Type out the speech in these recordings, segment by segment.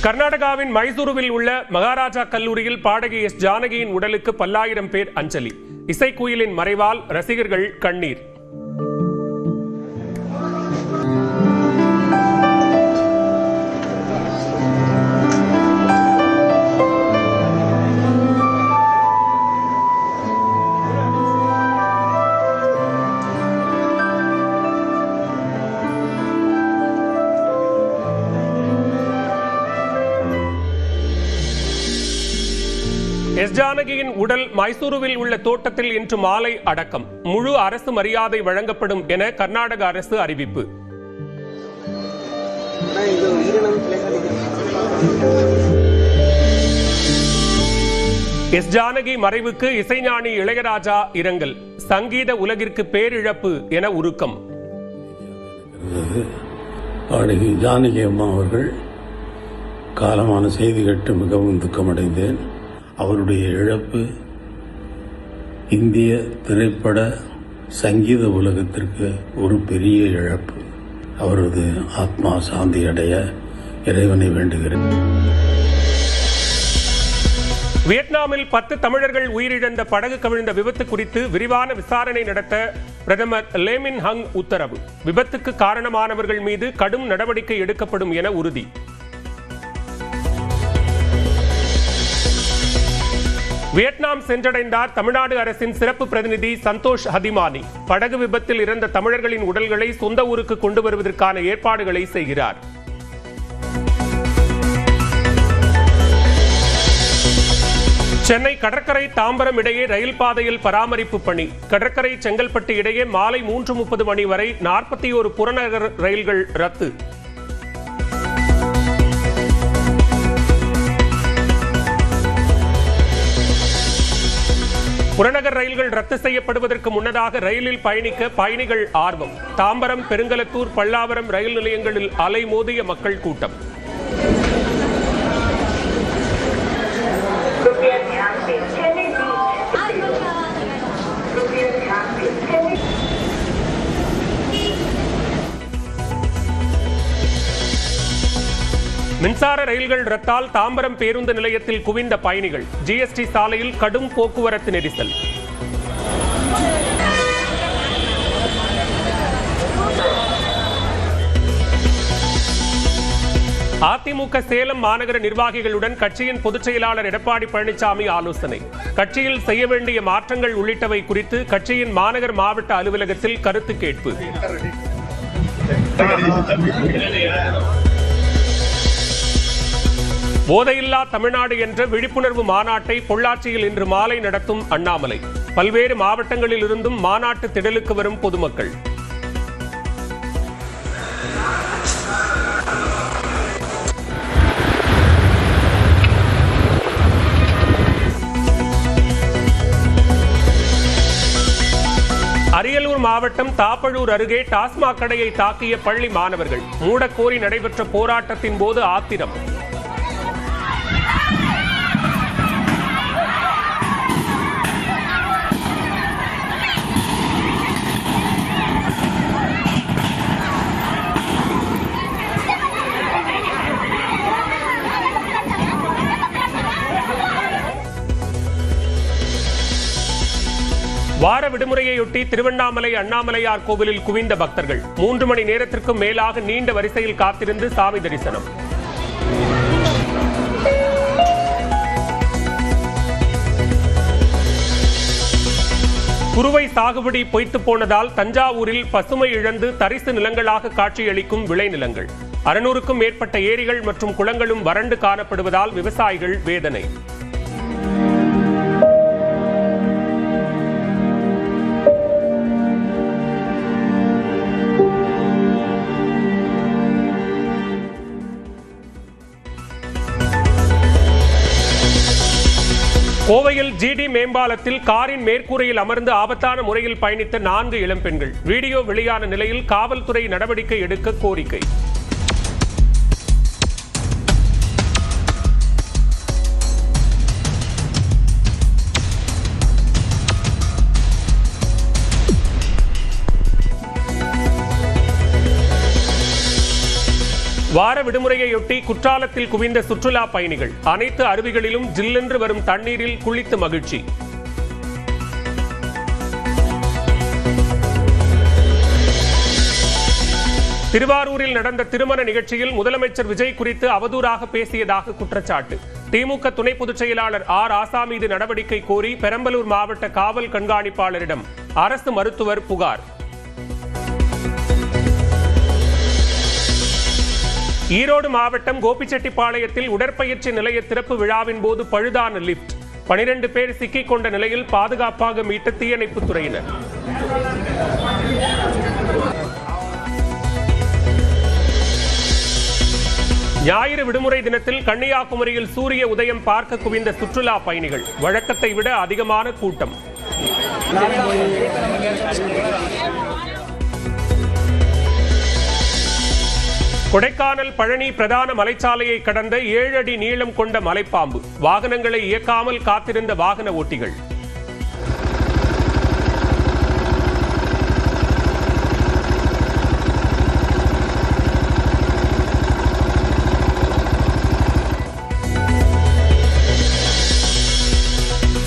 கர்நாடகாவின் மைசூருவில் உள்ள மகாராஜா கல்லூரியில் பாடகி எஸ் ஜானகியின் உடலுக்கு பல்லாயிரம் பேர் அஞ்சலி. இசைக்குயிலின் மறைவால் ரசிகர்கள் கண்ணீர். எஸ் ஜானகியின் உடல் மைசூருவில் உள்ள தோட்டத்தில் இன்று மாலை அடக்கம். முழு அரசு மரியாதை வழங்கப்படும் என கர்நாடக அரசு அறிவிப்பு. எஸ் ஜானகி மறைவுக்கு இசைஞானி இளையராஜா இரங்கல். சங்கீத உலகிற்கு பேரிழப்பு என உருக்கம். பாடகி ஜானகி அம்மா அவர்கள் காலமான செய்தி கேட்டு மிகவும் துக்கமடைந்தேன். அவருடைய இழப்பு இந்திய திரைப்பட சங்கீத உலகத்திற்கு ஒரு பெரிய இழப்பு. அவரது ஆத்மா சாந்தி அடைய இறைவனை வேண்டுகிறேன். வியட்நாமில் 10 தமிழர்கள் உயிரிழந்த படகு கவிழ்ந்த விபத்து குறித்து விரிவான விசாரணை நடத்த பிரதமர் லே மின் ஹங் உத்தரவு. விபத்துக்கு காரணமானவர்கள் மீது கடும் நடவடிக்கை எடுக்கப்படும் என உறுதி. வியட்நாம் சென்றடைந்தார் தமிழ்நாடு அரசின் சிறப்பு பிரதிநிதி சந்தோஷ் ஹதிமானி. படகு விபத்தில் இறந்த தமிழர்களின் உடல்களை சொந்த ஊருக்கு கொண்டு வருவதற்கான ஏற்பாடுகளை செய்கிறார். சென்னை கடற்கரை தாம்பரம் இடையே ரயில் பாதையில் பராமரிப்பு பணி. கடற்கரை செங்கல்பட்டு இடையே மாலை 3:30 மணி வரை 41 புறநகர் ரயில்கள் ரத்து. புறநகர் ரயில்கள் ரத்து செய்யப்படுவதற்கு முன்னதாக ரயிலில் பயணிக்க பயணிகள் ஆர்வம். தாம்பரம், பெருங்கலத்தூர், பல்லாவரம் ரயில் நிலையங்களில் அலைமோதிய மக்கள் கூட்டம். மின்சார ரயில்கள் ரத்தால் தாம்பரம் பேருந்து நிலையத்தில் குவிந்த பயணிகள். ஜிஎஸ்டி சாலையில் கடும் போக்குவரத்து நெரிசல். அதிமுக சேலம் மாநகர நிர்வாகிகளுடன் கட்சியின் பொதுச் செயலாளர் எடப்பாடி பழனிசாமி ஆலோசனை. கட்சியில் செய்ய வேண்டிய மாற்றங்கள் உள்ளிட்டவை குறித்து கட்சியின் மாநகர் மாவட்ட அலுவலகத்தில் கருத்து கேட்பு. போதையில்லா தமிழ்நாடு என்ற விழிப்புணர்வு மாநாட்டை பொள்ளாச்சியில் இன்று மாலை நடத்தும் அண்ணாமலை. பல்வேறு மாவட்டங்களில் இருந்தும் மாநாட்டு திடலுக்கு வரும் பொதுமக்கள். அரியலூர் மாவட்டம் தாப்பழூர் அருகே டாஸ்மாக் கடையை தாக்கிய பள்ளி மாணவர்கள். மூடக்கோரி நடைபெற்ற போராட்டத்தின் போது ஆத்திரம். வார விடுமுறையொட்டி திருவண்ணாமலை அண்ணாமலையார் கோவிலில் குவிந்த பக்தர்கள். 3 மணி நேரத்திற்கும் மேலாக நீண்ட வரிசையில் காத்திருந்து சாமி தரிசனம். குறுவை சாகுபடி பொய்த்து போனதால் தஞ்சாவூரில் பசுமை இழந்து தரிசு நிலங்களாக காட்சியளிக்கும் விளைநிலங்கள். 600க்கும் மேற்பட்ட ஏரிகள் மற்றும் குளங்களும் வறண்டு காணப்படுவதால் விவசாயிகள் வேதனை. கோவையில் ஜிடி மேம்பாலத்தில் காரின் மேற்கூரையில் அமர்ந்து ஆபத்தான முறையில் பயணித்த 4 இளம்பெண்கள். வீடியோ வெளியான நிலையில் காவல்துறை நடவடிக்கை எடுக்க கோரிக்கை. வார விடுமுறையொட்டி குற்றாலத்தில் குவிந்த சுற்றுலா பயணிகள். அனைத்து அருவிகளிலும் ஜில்லென்று வரும் தண்ணீரில் குளித்து மகிழ்ச்சி. திருவாரூரில் நடந்த திருமண நிகழ்ச்சியில் முதலமைச்சர் விஜய் குறித்து அவதூறாக பேசியதாக குற்றச்சாட்டு. திமுக துணை பொதுச் செயலாளர் ஆர் ஆசா மீது நடவடிக்கை கோரி பெரம்பலூர் மாவட்ட காவல் கண்காணிப்பாளரிடம் அரசு மருத்துவர் புகார். ஈரோடு மாவட்டம் கோபிச்செட்டிப்பாளையத்தில் உடற்பயிற்சி நிலைய திறப்பு விழாவின் போது பழுதான லிப்ட். 12 பேர் சிக்கிக் கொண்ட நிலையில் பாதுகாப்பாக மீட்ட தீயணைப்புத் துறையினர். ஞாயிறு விடுமுறை தினத்தில் கன்னியாகுமரியில் சூரிய உதயம் பார்க்க குவிந்த சுற்றுலா பயணிகள். வழக்கத்தை விட அதிகமான கூட்டம். கொடைக்கானல் பழனி பிரதான மலைச்சாலையை கடந்த 7 அடி நீளம் கொண்ட மலைப்பாம்பு. வாகனங்களை இயக்காமல் காத்திருந்த வாகன ஓட்டிகள்.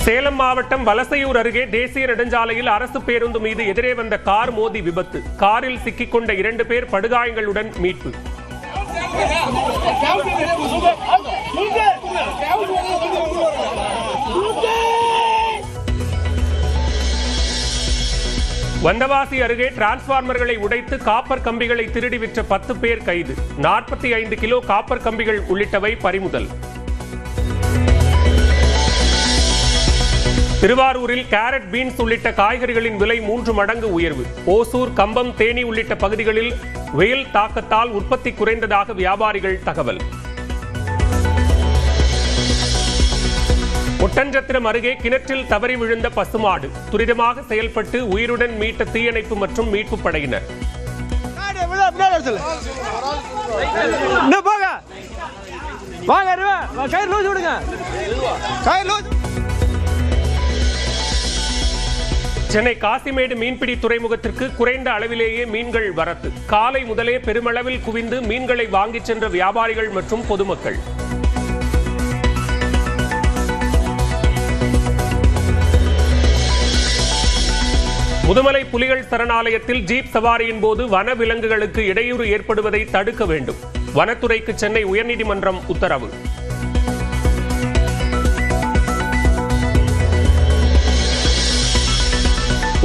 சேலம் மாவட்டம் வலசையூர் அருகே தேசிய நெடுஞ்சாலையில் அரசு பேருந்து மீது எதிரே வந்த கார் மோதி விபத்து. காரில் சிக்கிக்கொண்ட 2 பேர் படுகாயங்களுடன் மீட்பு. வந்தவாசி அருகே டிரான்ஸ்பார்மர்களை உடைத்து காப்பர் கம்பிகளை திருடி விற்ற 10 பேர் கைது. 45 கிலோ காப்பர் கம்பிகள் உள்ளிட்டவை பறிமுதல். திருவாரூரில் கேரட், பீன்ஸ் உள்ளிட்ட காய்கறிகளின் விலை 3 மடங்கு உயர்வு. ஓசூர், கம்பம், தேனி உள்ளிட்ட பகுதிகளில் வெயில் தாக்கத்தால் உற்பத்தி குறைந்ததாக வியாபாரிகள் தகவல். ஒட்டன்சத்திரம் அருகே கிணற்றில் தவறி விழுந்த பசுமாடு. துரிதமாக செயல்பட்டு உயிருடன் மீட்ட தீயணைப்பு மற்றும் மீட்பு படையினர். சென்னை காசிமேடு மீன்பிடி துறைமுகத்திற்கு குறைந்த அளவிலேயே மீன்கள் வரத்து. காலை முதலே பெருமளவில் குவிந்து மீன்களை வாங்கிச் சென்ற வியாபாரிகள் மற்றும் பொதுமக்கள். முதுமலை புலிகள் சரணாலயத்தில் ஜீப் சவாரியின் போது வன விலங்குகளுக்கு இடையூறு ஏற்படுவதை தடுக்க வேண்டும். வனத்துறைக்கு சென்னை உயர்நீதிமன்றம் உத்தரவு.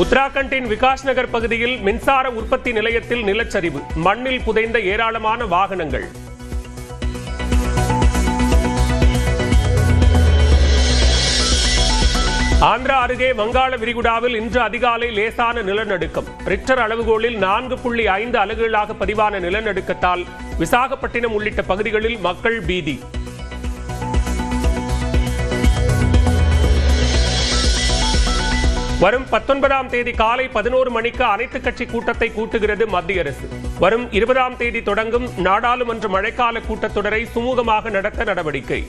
உத்தராகண்டின் விகாஸ் நகர் பகுதியில் மின்சார உற்பத்தி நிலையத்தில் நிலச்சரிவு. மண்ணில் புதைந்த ஏராளமான வாகனங்கள். ஆந்திரா அருகே வங்காள விரிகுடாவில் இன்று அதிகாலை லேசான நிலநடுக்கம். ரிக்டர் அளவுகோலில் 4.5 அலகுகளாக பதிவான நிலநடுக்கத்தால் விசாகப்பட்டினம் உள்ளிட்ட பகுதிகளில் மக்கள் பீதி. வரும் 19ஆம் தேதி காலை 11 மணிக்கு அனைத்துக் கட்சி கூட்டத்தை கூட்டுகிறது மத்திய அரசு. வரும் 20ஆம் தேதி தொடங்கும் நாடாளுமன்ற மழைக்கால கூட்டத்தொடரை சுமூகமாக நடத்த நடவடிக்கை.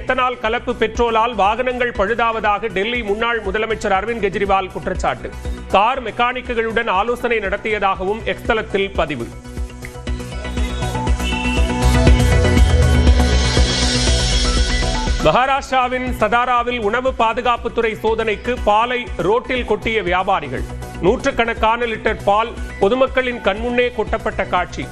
எத்தனால் கலப்பு பெட்ரோலால் வாகனங்கள் பழுதாவதாக டெல்லி முன்னாள் முதலமைச்சர் அரவிந்த் கெஜ்ரிவால் குற்றச்சாட்டு. கார் மெக்கானிக்குகளுடன் ஆலோசனை நடத்தியதாகவும் எக்ஸ் தளத்தில் பதிவு. மகாராஷ்டிராவின் சதாராவில் உணவு பாதுகாப்புத்துறை சோதனைக்கு பாலை ரோட்டில் கொட்டிய வியாபாரிகள். நூற்றுக்கணக்கான லிட்டர் பால் பொதுமக்களின் கண்முன்னே கொட்டப்பட்ட காட்சி.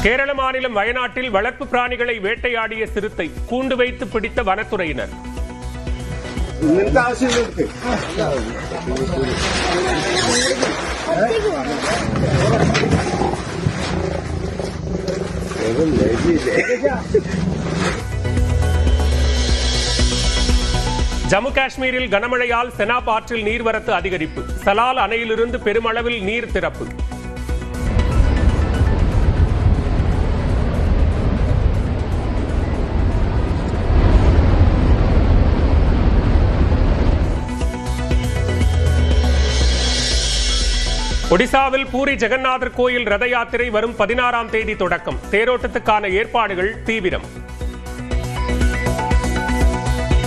கேரள மாநிலம் வயநாட்டில் வளர்ப்பு பிராணிகளை வேட்டையாடிய சிறுத்தை. கூண்டு வைத்து பிடித்த வனத்துறையினர். ஜம்மு காஷ்மீரில் கனமழையால் செனாப் ஆற்றில் நீர்வரத்து அதிகரிப்பு. சலால் அணையிலிருந்து பெருமளவில் நீர் திறப்பு. ஒடிசாவில் பூரி ஜெகநாதர் கோயில் ரத யாத்திரை வரும் 16ஆம் தேதி தொடக்கம். தேரோட்டத்துக்கான ஏற்பாடுகள் தீவிரம்.